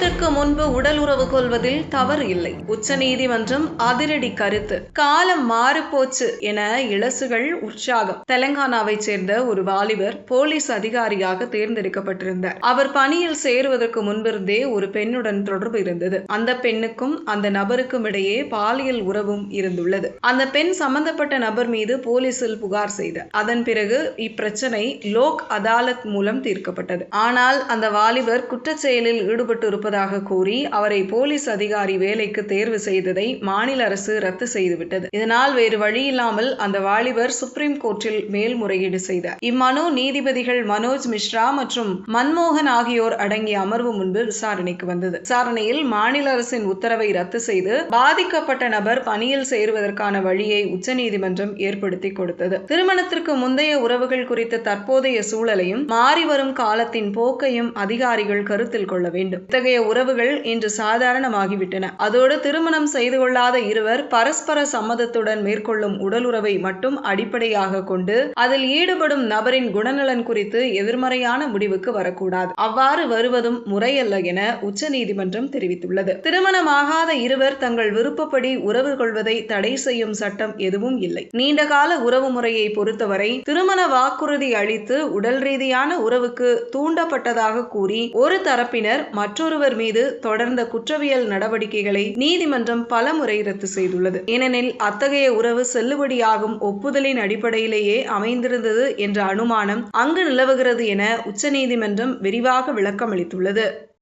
திருமணத்திற்கு முன்பு உடல் உறவு கொள்வதில் தவறு இல்லை. உச்சநீதிமன்றம் அதிரடி கருத்து. காலம் மாறிப்போச்சு என இளசுகள் உற்சாகம். தெலங்கானாவை சேர்ந்த ஒரு வாலிபர் போலீஸ் அதிகாரியாக தேர்ந்தெடுக்கப்பட்டிருந்தார். அவர் பணியில் சேருவதற்கு முன்பிருந்தே ஒரு பெண்ணுடன் தொடர்பு இருந்தது. அந்த பெண்ணுக்கும் அந்த நபருக்கும் இடையே பாலியல் உறவும் இருந்துள்ளது. அந்த பெண் சம்பந்தப்பட்ட நபர் மீது போலீசில் புகார் செய்தார். அதன் பிறகு இப்பிரச்சனை லோக் அதாலத் மூலம் தீர்க்கப்பட்டது. ஆனால் அந்த வாலிபர் குற்றச்செயலில் ஈடுபட்டு இருப்பதாக கூறி அவரை போலீஸ் அதிகாரி வேலைக்கு தேர்வு செய்ததை மாநில அரசு ரத்து செய்துவிட்டது. இதனால் வேறு வழியில்லாமல் அந்த வாலிபர் சுப்ரீம் கோர்ட்டில் மேல்முறையீடு செய்தார். இம்மனு நீதிபதிகள் மனோஜ் மிஸ்ரா மற்றும் மன்மோகன் ஆகியோர் அடங்கிய அமர்வு முன்பு விசாரணைக்கு வந்தது. விசாரணையில் மாநில அரசின் உத்தரவை ரத்து செய்து பாதிக்கப்பட்ட நபர் பணியில் சேருவதற்கான வழியை உச்சநீதிமன்றம் ஏற்படுத்தி கொடுத்தது. திருமணத்திற்கு முந்தைய உறவுகள் குறித்த தற்போதைய சூழலையும் மாறி வரும் காலத்தின் போக்கையும் அதிகாரிகள் கருத்தில் கொள்ள வேண்டும். இத்தகைய உறவுகள் இன்று சாதாரணமாகிவிட்டன. அதோடு திருமணம் செய்து கொள்ளாத இருவர் பரஸ்பர சம்மதத்துடன் மேற்கொள்ளும் உடலுறவை மட்டும் அடிப்படையாக கொண்டு அதில் ஈடுபடும் நபரின் குணநலன் குறித்து எதிர்மறையான முடிவுக்கு வரக்கூடாது. அவ்வாறு வருவதும் முறையல்ல என உச்சநீதிமன்றம் தெரிவித்துள்ளது. திருமணமாகாத இருவர் தங்கள் விருப்பப்படி உறவு கொள்வதை தடை செய்யும் சட்டம் எதுவும் இல்லை. நீண்டகால உறவு முறையை பொறுத்தவரை திருமண வாக்குறுதி அளித்து உடல் ரீதியான உறவுக்கு தூண்டப்பட்டதாக கூறி ஒரு தரப்பினர் மற்றொருவர் மீது தொடர்ந்த குற்றவியல் நடவடிக்கைகளை நீதிமன்றம் பலமுறை ரத்து செய்துள்ளது. ஏனெனில் அத்தகைய உறவு செல்லுபடியாகும் ஒப்புதலின் அடிப்படையிலேயே அமைந்திருந்தது என்ற அனுமானம் அங்கு நிலவுகிறது என உச்சநீதிமன்றம் விரிவாக விளக்கம் அளித்துள்ளது.